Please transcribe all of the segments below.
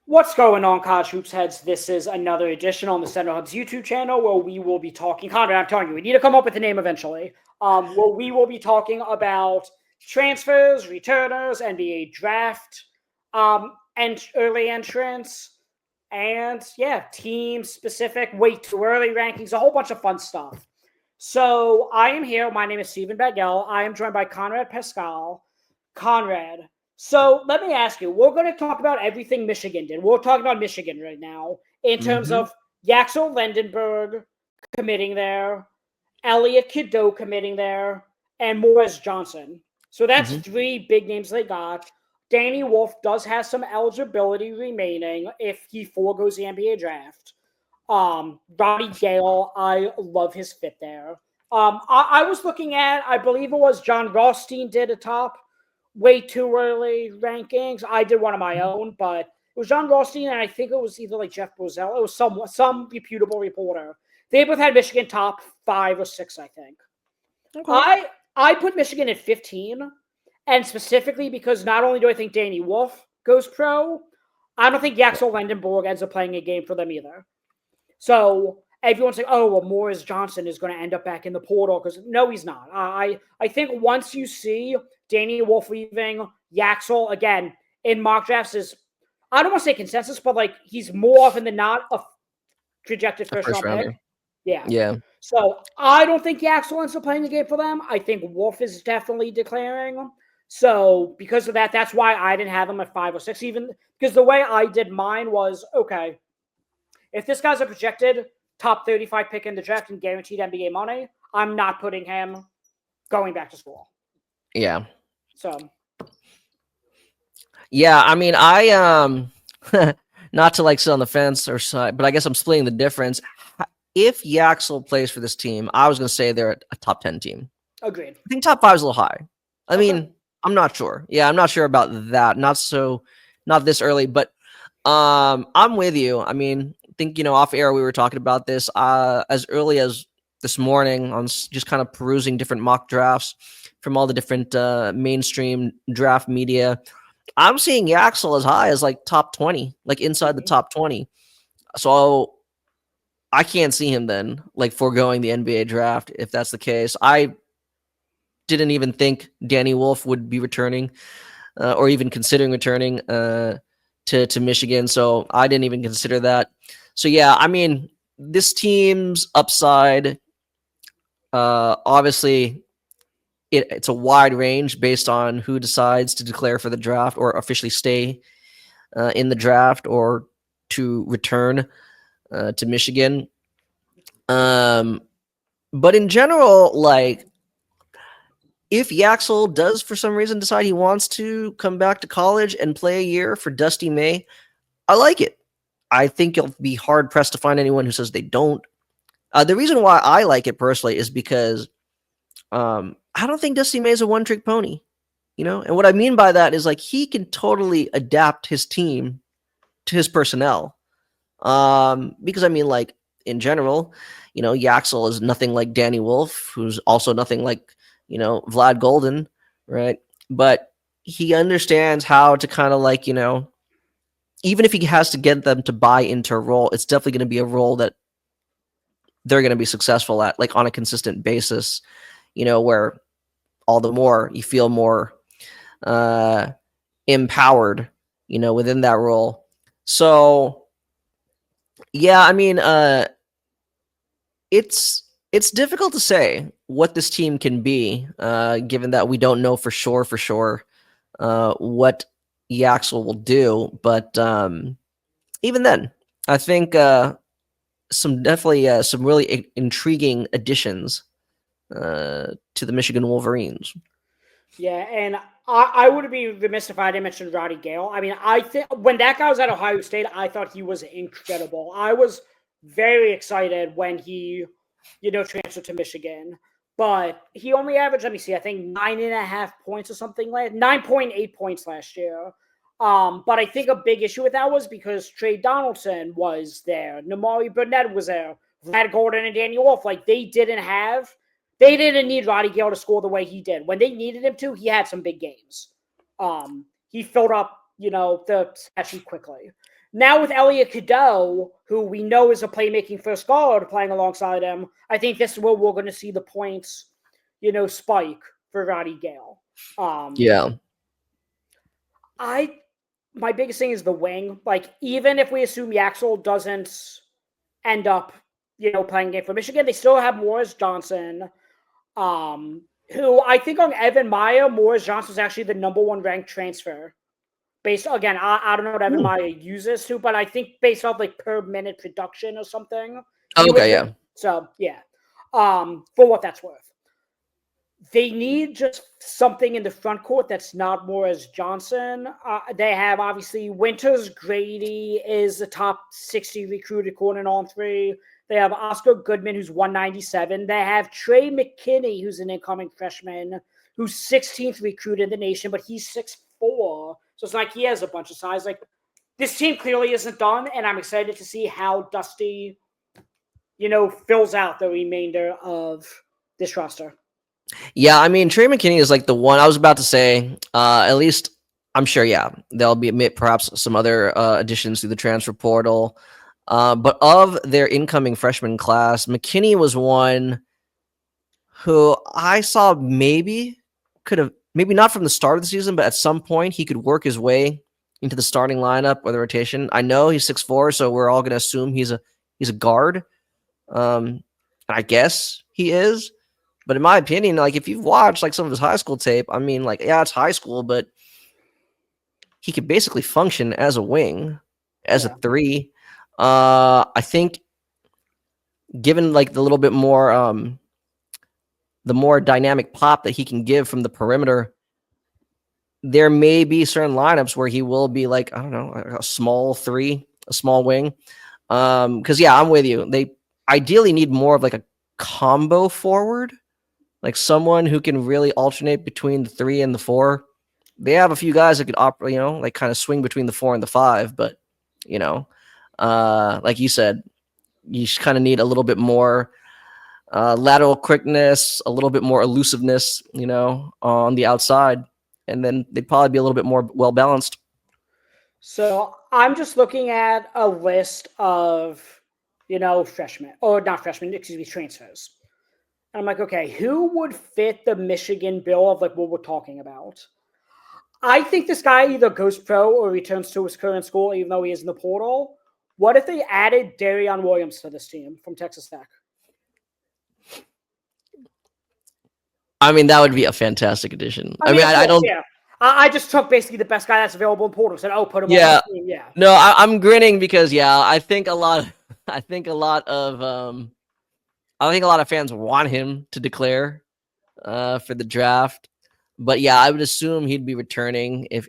What's going on, College Hoops Heads? This is another edition on the Center Hubs YouTube channel where we will be talking. Conrad, I'm telling you, we need to come up with a name eventually. Where we will be talking about transfers, returners, NBA draft, and early entrants, and team specific, way too early rankings, a whole bunch of fun stuff. So I am here. My name is Stephen Bagell. I am joined by Conrad Pascual. Conrad. So let me ask you, we're going to talk about everything Michigan did. We're talking about Michigan right now in terms of Yaxel Lendeborg committing there, Elliot Cadeau committing there, and Morez Johnson. So that's three big names they got. Danny Wolf does have some eligibility remaining if he foregoes the NBA draft. Roddy Gale, I love his fit there. I was looking at, I believe it was John Rothstein did a top way too early rankings. I did one of my own, but it was John Rothstein, and I think it was either like Jeff Bozell. It was some reputable reporter. They both had Michigan top 5 or 6, I think. Okay. I put Michigan at 15, and specifically because not only do I think Danny Wolf goes pro, I don't think Yaxel Lendeborg ends up playing a game for them either. So everyone's like, oh, well, Morez Johnson is going to end up back in the portal. Because no, he's not. I think once you see Danny Wolf leaving, Yaxel, again, in mock drafts is, I don't want to say consensus, but like he's more often than not a projected first round pick. Yeah. So I don't think Yaxel ends up playing the game for them. I think Wolf is definitely declaring. So because of that, that's why I didn't have him at 5 or 6, even because the way I did mine was, okay, if this guy's a projected top 35 pick in the draft and guaranteed NBA money, I'm not putting him going back to school. Yeah. So. Yeah, I mean, I not to like sit on the fence or side, but I guess I'm splitting the difference. If Yaxel plays for this team, I was going to say they're a top 10 team. Agreed. I think top 5 is a little high. I mean, I'm not sure. Yeah, I'm not sure about that. Not this early, but I'm with you. I mean, I think, off air we were talking about this as early as this morning on just kind of perusing different mock drafts from all the different mainstream draft media. I'm seeing Yaxel as high as like top 20, like inside the top 20. So I can't see him then like foregoing the NBA draft if that's the case. I didn't even think Danny Wolf would be returning or even considering returning to Michigan. So I didn't even consider that. So yeah, I mean, this team's upside, obviously it's a wide range based on who decides to declare for the draft or officially stay in the draft or to return to Michigan. But in general, like, if Yaxel does for some reason decide he wants to come back to college and play a year for Dusty May, I like it. I think you'll be hard pressed to find anyone who says they don't. The reason why I like it personally is because I don't think Dusty May is a one-trick pony, And what I mean by that is like he can totally adapt his team to his personnel. Because I mean, like in general, Yaxel is nothing like Danny Wolf, who's also nothing like Vlad Golden, right? But he understands how to kind of like, even if he has to get them to buy into a role, it's definitely going to be a role that they're going to be successful at, like on a consistent basis, where all the more you feel more empowered, within that role. So, yeah, I mean, it's difficult to say what this team can be, given that we don't know for sure what Yaxel will do. But even then, I think some really intriguing additions to the Michigan Wolverines. Yeah, and I would be remiss if I didn't mention Roddy Gale. I mean, I think when that guy was at Ohio State, I thought he was incredible. I was very excited when he, transferred to Michigan. But he only averaged, let me see, I think 9.5 points or something, 9.8 points last year. But I think a big issue with that was because Trey Donaldson was there, Namari Burnett was there, Vlad Golden and Danny Wolf. Like they didn't need Roddy Gale to score the way he did. When they needed him to, he had some big games. He filled up, the stat sheet quickly. Now with Elliot Cadeau, who we know is a playmaking first guard playing alongside him, I think this is where we're going to see the points, spike for Roddy Gale. Yeah. My biggest thing is the wing. Like, even if we assume Yaxel doesn't end up, playing a game for Michigan, they still have Morez Johnson, who I think on Evan Meyer, Morez Johnson was actually the number 1 ranked transfer. Based, again, I don't know what Evan Meyer uses to, but I think based off like per minute production or something. Okay, yeah. So, yeah. For what that's worth. They need just something in the front court that's not Morez Johnson. They have, obviously, Winters Grady is the top 60 recruited corner on 3. They have Oscar Goodman, who's 197. They have Trey McKinney, who's an incoming freshman, who's 16th recruited in the nation, but he's 6'4". So it's like he has a bunch of size. Like, this team clearly isn't done, and I'm excited to see how Dusty, fills out the remainder of this roster. Yeah, I mean, Trey McKinney is like the one I was about to say. At least I'm sure, yeah, there'll be perhaps some other additions to the transfer portal. But of their incoming freshman class, McKinney was one who I saw maybe could have, maybe not from the start of the season, but at some point he could work his way into the starting lineup or the rotation. I know he's 6'4", so we're all going to assume he's a guard. I guess he is. But in my opinion, like, if you've watched like some of his high school tape, I mean, like, yeah, it's high school, but he could basically function as a wing, as a 3. I think given like the little bit more the more dynamic pop that he can give from the perimeter, there may be certain lineups where he will be like, I don't know, a small 3, a small wing. Because yeah, I'm with you. They ideally need more of like a combo forward, like someone who can really alternate between the 3 and the 4. They have a few guys that could operate, like kind of swing between the 4 and the 5, but like you said, you kind of need a little bit more lateral quickness, a little bit more elusiveness, on the outside, and then they'd probably be a little bit more well balanced. So I'm just looking at a list of, freshmen, or not freshmen, excuse me, transfers. And I'm like, okay, who would fit the Michigan bill of like what we're talking about? I think this guy either goes pro or returns to his current school, even though he is in the portal. What if they added Darion Williams to this team from Texas Tech? I mean, that would be a fantastic addition. I don't. Yeah. I just took basically the best guy that's available in portal. Said, "Oh, put him on the team." Yeah. No, I'm grinning because I think a lot of fans want him to declare for the draft. But yeah, I would assume he'd be returning if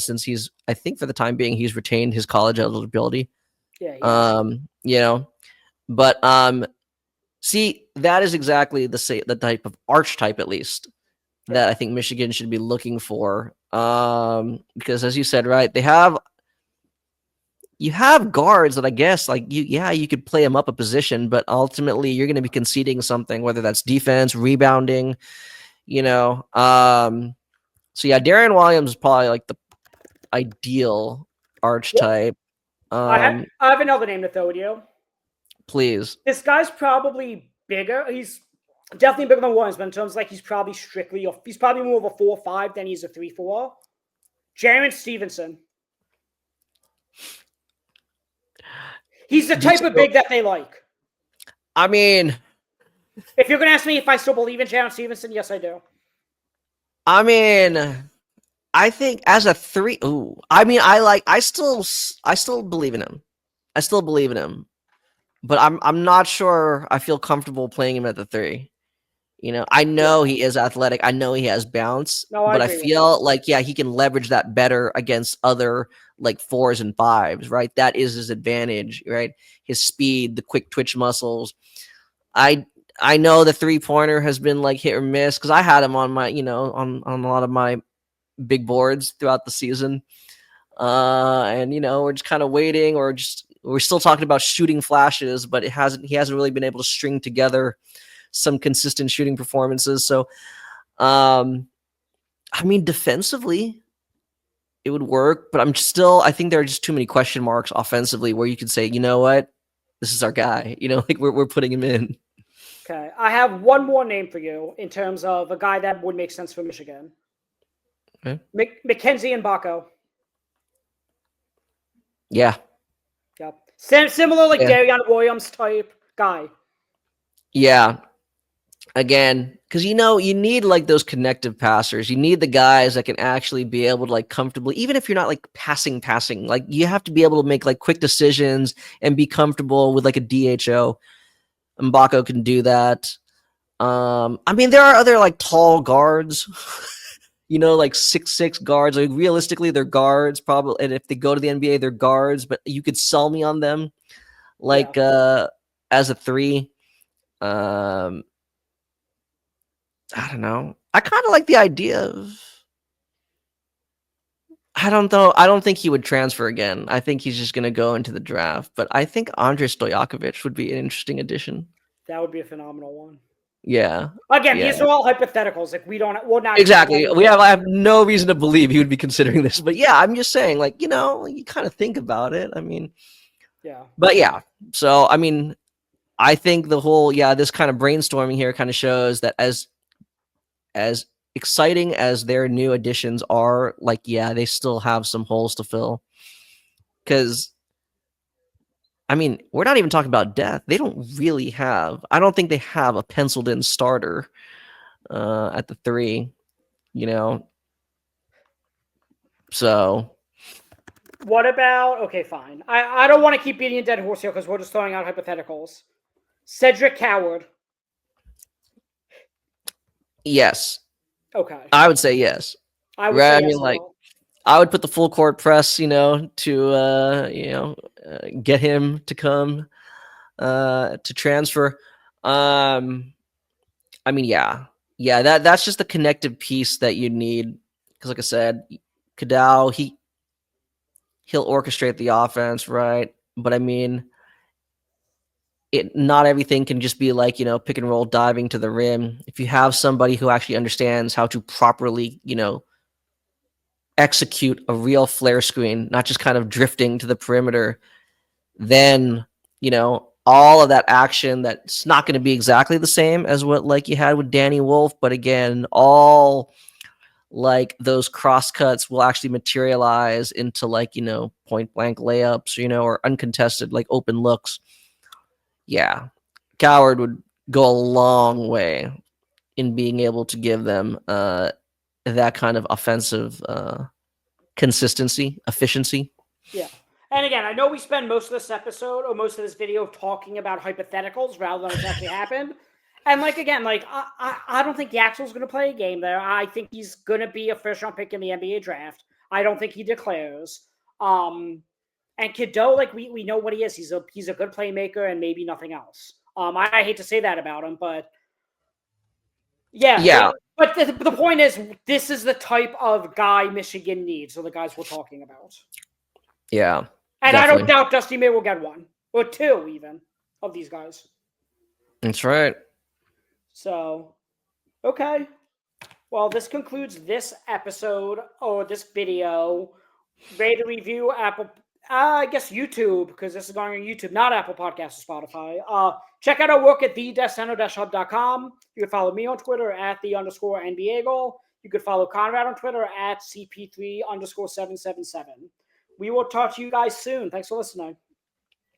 since he's, I think for the time being, he's retained his college eligibility. Yeah. But see, that is exactly the type of archetype, at least, that I think Michigan should be looking for. Because as you said, right, you have guards that I guess like you could play them up a position, but ultimately you're going to be conceding something, whether that's defense, rebounding, So yeah, Darion Williams is probably like the ideal archetype. I have another name to throw at you. Please. This guy's probably bigger. He's definitely bigger than Williams, but in terms of like he's probably more of a 4-5 than he's a 3-4. Jaron Stevenson. He's the type of big that they like. I mean, if you're going to ask me if I still believe in Jaron Stevenson, yes, I do. I mean, I think as a 3, I still believe in him. I still believe in him. But I'm not sure I feel comfortable playing him at the 3. I know he is athletic. I know he has bounce, but I feel like, he can leverage that better against other like 4s and 5s, right? That is his advantage, right? His speed, the quick twitch muscles. I know the 3-pointer has been like hit or miss because I had him on my, on a lot of my big boards throughout the season. And we're just kind of waiting, or we're still talking about shooting flashes, but he hasn't really been able to string together some consistent shooting performances. So, defensively, it would work, but I think there are just too many question marks offensively where you could say, you know what, this is our guy. Like we're putting him in. Okay, I have one more name for you in terms of a guy that would make sense for Michigan. Okay. Mackenzie and Baco. Yeah. Yep. Similar like Yeah. Darian Williams type guy. Yeah. Again, because you need like those connective passers. You need the guys that can actually be able to like comfortably, even if you're not like passing, like you have to be able to make like quick decisions and be comfortable with like a DHO. Mbako can do that. I mean, there are other like tall guards, like 6'6" guards. Like realistically, they're guards probably, and if they go to the NBA, they're guards. But you could sell me on them, like as a 3. I don't know. I kind of like the idea of. I don't know. I don't think he would transfer again. I think he's just going to go into the draft. But I think Andrei Stojakovic would be an interesting addition. That would be a phenomenal one. Yeah. Again, these are all hypotheticals. Like we're not exactly. I have no reason to believe he would be considering this. But yeah, I'm just saying, like, you kind of think about it. I mean, yeah. But yeah. So I mean, I think the whole this kind of brainstorming here kind of shows that as exciting as their new additions are, like, they still have some holes to fill. Because, I mean, we're not even talking about depth. They don't really have, I don't think they have a penciled in starter at the 3, So. What about, okay, fine. I don't want to keep beating a dead horse here because we're just throwing out hypotheticals. Cedric Coward. Yes. Okay. I would say yes. I would say yes. I would put the full court press, to get him to come to transfer. I mean, that's just the connective piece that you need. Because, like I said, Cadeau, he'll orchestrate the offense, right? But I mean, not everything can just be like, pick and roll diving to the rim. If you have somebody who actually understands how to properly, execute a real flare screen, not just kind of drifting to the perimeter, then, all of that action that's not going to be exactly the same as what like you had with Danny Wolf. But again, all like those cross cuts will actually materialize into like, point blank layups, or uncontested, like open looks. Yeah. Coward would go a long way in being able to give them that kind of offensive consistency, efficiency. Yeah. And again, I know we spend most of this episode or most of this video talking about hypotheticals rather than what's actually happened. And like, again, like I don't think Yaxel's going to play a game there. I think he's going to be a first-round pick in the NBA draft. I don't think he declares. And Cadeau, like we know what he is. He's a good playmaker and maybe nothing else. I hate to say that about him, but yeah. But the point is, this is the type of guy Michigan needs. So the guys we're talking about. Yeah. And definitely. I don't doubt Dusty May will get one or 2 even of these guys. That's right. So, okay. Well, this concludes this episode or this video. Rate and review Apple, I guess YouTube, because this is going on YouTube, not Apple Podcasts or Spotify. Check out our work at the-center-hub.com. You can follow me on Twitter at @the_NBA. You can follow Conrad on Twitter at CP3_777. We will talk to you guys soon. Thanks for listening.